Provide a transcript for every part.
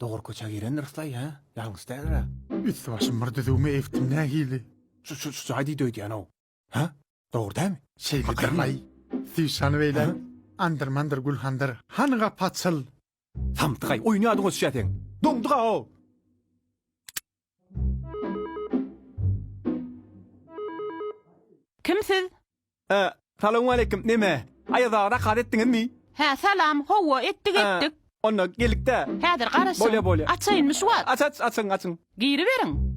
Doğru koça giren ırslay ha? Yalnız derler. Üstü başım var dediğimi eftim ne hili. Şu haydi döydi yani o. Ha? Doğru değil mi? Şeyli Hakikaten mi? derlay. Tüysanı beyler. Andır mandır gülhandır. Hanıga patsıl. Samtıkay oynuyordunuz şaten. Domduğa o. Kimsiz? Selamun aleyküm. Neme? Ayada rakat ettiniz mi? Ha salam, hova ettik ettik. Onunla gelikte. Hadir qarasın. Bolya. Açayın müşvat. Açın. Giyri verin.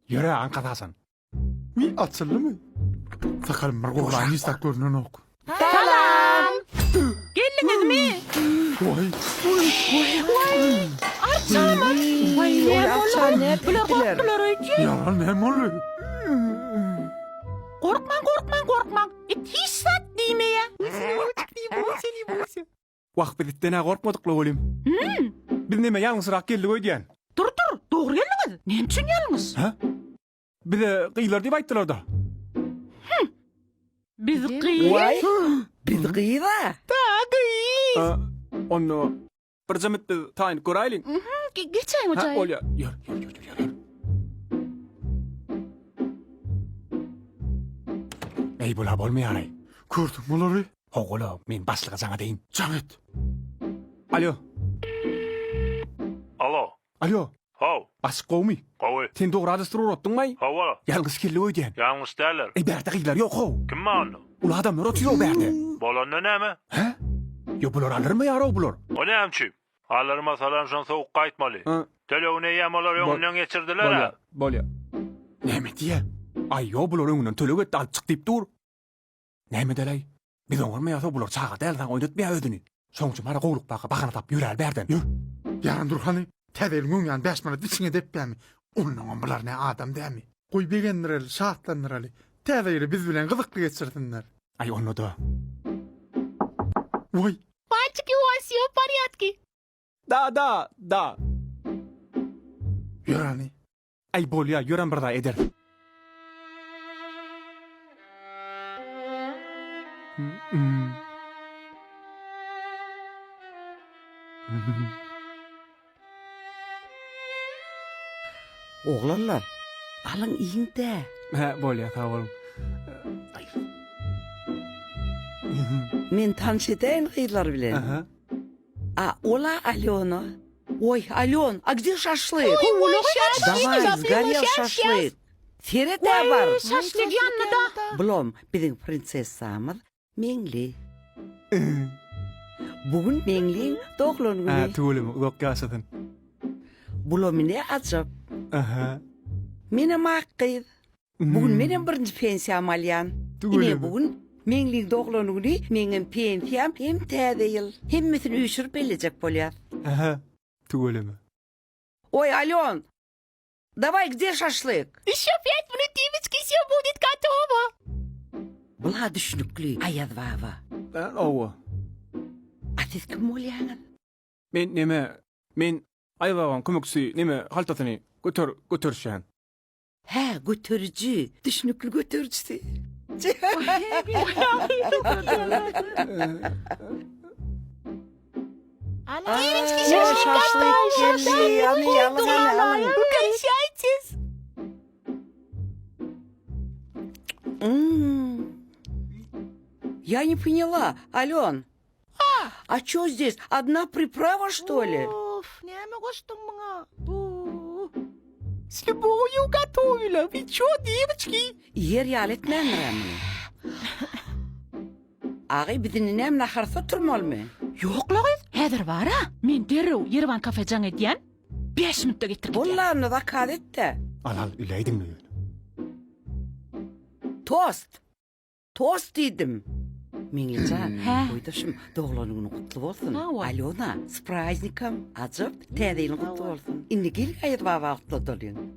Yürü ankadasın. Mi atıllı mı? Sakalım margoğlan istak görünün ok. Salam. Geldiniz mi? Vay. Arçamın. Vay ne Akşam ne Bular ettiler? korktular öykü. Yalan ne oluyor? Korkman. Hiç sat deyme ya. Vak biritten korkmadık la oğlum. Biz neme yalnız rak geldik ödeyen. Dur. Doğru geldiniz. Ne için geldiniz? Ha? Bir de kıyılar deyip ayttılar da. Biz kıyı. Vay. Biz kıyıda. Onu bir zahmet bir tayin koraylın. Geçeyim Ha, hocayı. olya. Yürü. Ey bula bolmay aray. Gördüm bunları. Oğlu, men başlığa sana deyin. Camet. Alo. Alo, hov, Asık kovmi. qo'y, Sen doğru adastırır ottun may? hova, Yalnız kelli ödeyen. yalnız derler. Ey berde kıyılar yok o. Kim ma'nu? Ula adamlar oturuyor berde. Bolonda nemi? Ha? Yo bular alır mı yara o bular? O ne emçi? Allarıma salam şan soğuk qaytmalı. Ha? Telefonu yamalar yönünden geçirdiler ha. Bolya. Neme diye? Ay yo bular önünden tölü etti alıp çık deyip dur. Neme delay? Biz oğurmayasa bular sağa delden oynatmaya ödünü. Sonuçta mara kovluk bakana tap yürür berden. Yürü. Yaran Durhan'ı tedelgün yan besmana dişine deppemi. Onun bunlar ne adam değil mi? Koy begenler şahtlanır ali. Tedeyri biz bilen gıdıklı geçirsinler. Ay onu da. Vay. Мальчики, у вас все в порядке? Da. Yarani. Ay bolya yören bir daha eder. Oğlanlar. Alın iyin de. Ha bolya sağ olun. Ay. Men tanış edeyim kıyılar bilen. Aha. Ola Alена. Ой, Ален, а где шашлык? Давай, Şaşlık сгорел шашлык. Ферет var. Şaşlık yanında. Blom, bizim prinsessamız Mengli. Bugün Mengli'nin doğum Ha günü. tuğulum yok kasatın. Blom ne acaba? Aha. Benim hakkıydı. Bugün benim birinci pensiyam alyan. Tuğulum. Yine bugün Mengli'nin doğum günü, benim pensiyam hem tede yıl. Hem bütün üşürüp gelecek bolya. Aha. Tuğulum. Ой, Ален, давай, где шашлык? Еще 5 минут, девочки, все будет готово. Была düşünüklü. Ayadvava. Ben ova. Atis kim olyanız? Men ayvavan kömöksü neme haltatını götürşen. He, götürücü. Düşünüklü götürücüsü. Девочки, şaşlık geldi. Alın. Угощайтесь. Я не поняла, Ален. А что здесь? Одна приправа, что ли? Уф, не могу что много. С любовью готовила. Вы чё, девочки? Yer yaletmen mi? Ağı bizini nem naharsa turmalı mı? Yok la kız. Hedir var ha. Men derrew Yerevan kafecan ediyen 5 minutda getirip geldim. Bunlarını da kadet de. Al üleydin mi? Tost. Tost dedim. Mengilcan, He. oydaşım doğulanın günü kutlu olsun. Ha, var. Alona, surprise'nikam. Acıp, tedeyin kutlu olsun. İndi gel ayet vava kutlu dolun.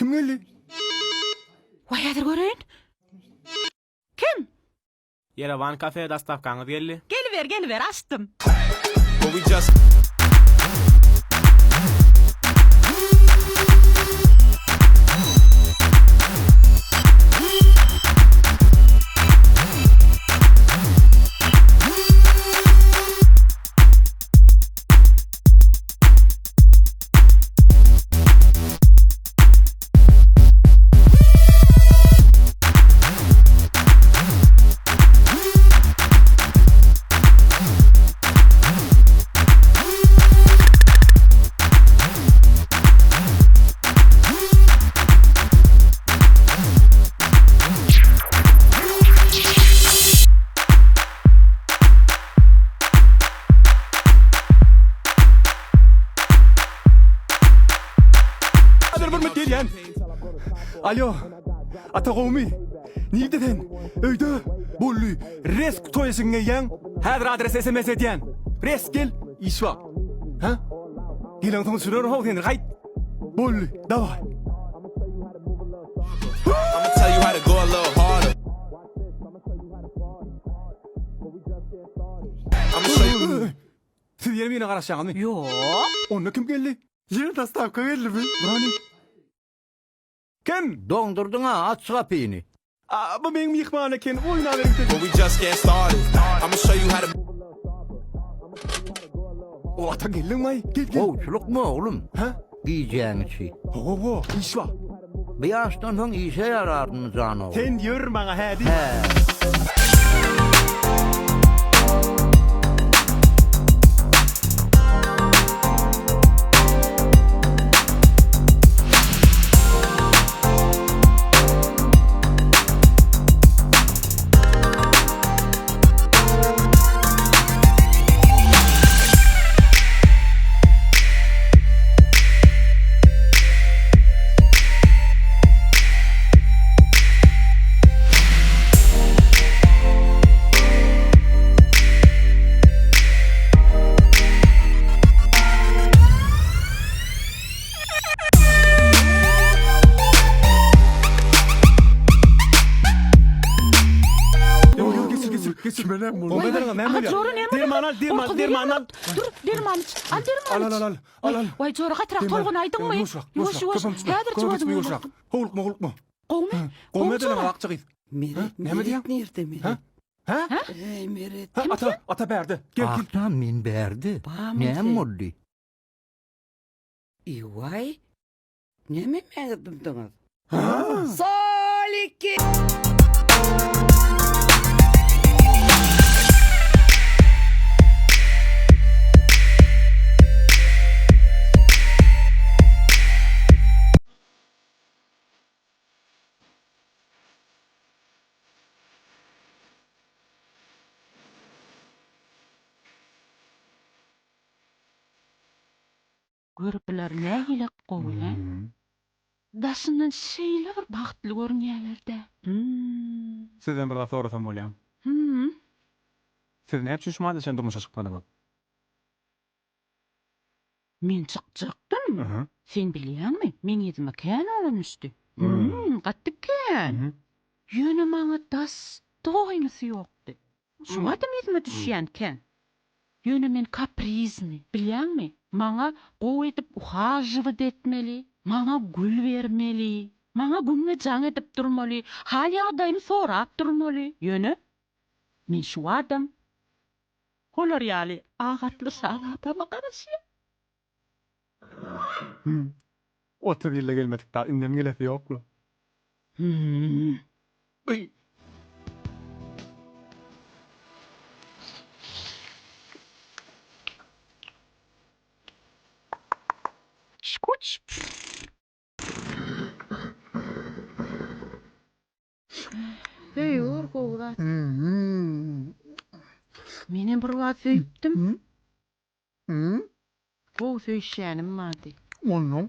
Kim geldi? Vay hadi görün. Kim? Yerevan kafeye dastavkanız geldi. Geliver açtım. But we just Adır bir diyen. Alo. Ata qowmi. Nideden? Öýde. Bolly. Resk toýasyň geýän. Häzir adres SMS edýän. Resk gel. Işwa. Ha? Gilan soň sürür haw sen gaýt. Bolly. Daway. I'ma tell you how to go a little harder. I'ma show you. Siz ýene meni garaşýaňyzmy? Yo. Onda kim geldi? Yine dastavka geldi. Burani. Kim? Dondurdun ha, aç kapıyını. Bu benim mihman eken. Oyna verin. But we just getting started. I'ma show you how to. O ata geldin may. Gel. Kovçuluk mu oğlum? Ha? Diyeceğin şey. Ho. İşwa. Bir yaştan sonra işe yarardın canım. Sen diyor bana hadi. He. Geçir. Benem bu. O bedene men Aha, zoru ne mi? Dermanal. Dur, derman iç. Al derman iç. Al. Vay zoru katırak tolgun aydın mı? Yavaş. Häzir çıbadım. Hoğulukma. Qowmy. Qowmy denen akçygy. Meret Näme diýen? nerede Meret? Ha? Ha? Meret. Ata berdi. Gel. Akşam min berdi. Bamın Ne sen. mulli? Iway. Näme mägdim döňüz? Ha? Saliki. Görüpler nähile Qowmy? Daşyndan şeýle bir bagtly görünýärler-de. Sizden bir laf sorasam bolýar. Siz näçe şumaýda sen durmuşa çykmadyňyz? Men çykjakdym. Sen bilýärmi? Men ýetime kän öňüşdi. Gatdyken. Ýöne maňa das doýmysy ýokdy. Şuňa da ýetime düşýänken. Ýöne men kaprizny, bilýärmi? Maňa gowy edip uhajywyt etmeli, maňa gül bermeli, maňa güňe jaň edip durmaly, hal ýagdaýymy sorap durmaly. Ýöne men şu adam. Olar ýaly agatly sagatama garaşýar. Otur ýyla gelmedik da indem gelesi ýoklu. Şkuç. Hey, orgoğlar. Meni bir wagt söýüpdim. O söýşänim mady. Onu.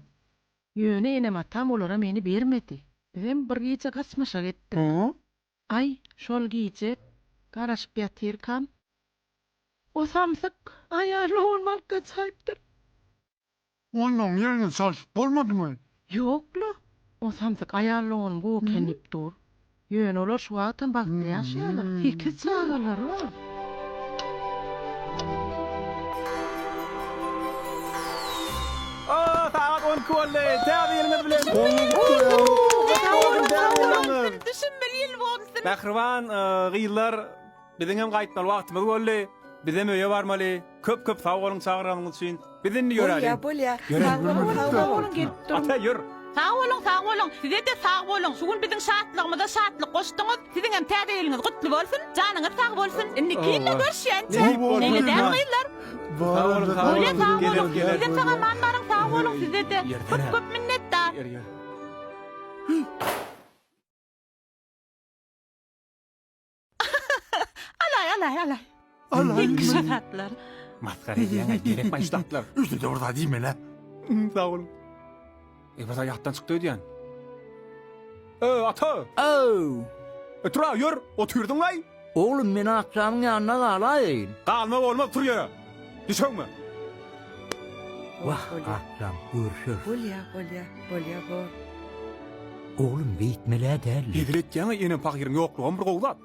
Ýöne enem atam olara meni bermedi. Ben bir gece kaçmaşa gittim. Ay, şol gece garaşyp ýatyrkam. O samsyk aýaly olmak gaçaypdyr. Onun yerine çalış. Olmadı mı? Ýoklu. O samsyk ayarlygyny bu kenip dur. Ýöne olar şu wagtdan bagtly ýaşaýarlar. Hiç çağırlar o. Aa, saat 10 kolle. Täzeýeliniz bilen. Düşünmeli ýyl bolsun. Bahriwan, gyýlar biziň hem gaýtmaly wagtymyz boldy. Bizem öýe barmaly. Köp sag bolun çagyranyňyz üçin. Bizini ýöräli. Bolya. Sağ olun gelip durun. Ata ýür. Sağ olun. Size de sağ olun. Şugün bizim şahatlığımıza şahatlık koştunuz. Sizin hem täzeýeliniz gutly bolsun, janyňyz sağ bolsun. Indi kiýinle görüşýänçe. Nege däýýärler? Öyle sağ olun. Bizim sana manlaryň sağ olun size de. Köp minnetdar. Alay. İlk şahatlar. Maskara edýän gerek başlatlar. Üstü de orada değil mi la? Sağ olun. Bas ayaktan çıktı ödüyen. Ata. Tura yür. Oturdun lay. Oğlum men akşamın yanına galayyn. Kalma olmaz tur yere. Düşün mü? Vah akşam görüşür. Bolya bol. Oğlum bitmele derli. Yediret yana yine pakirin yokluğun bir kovdat.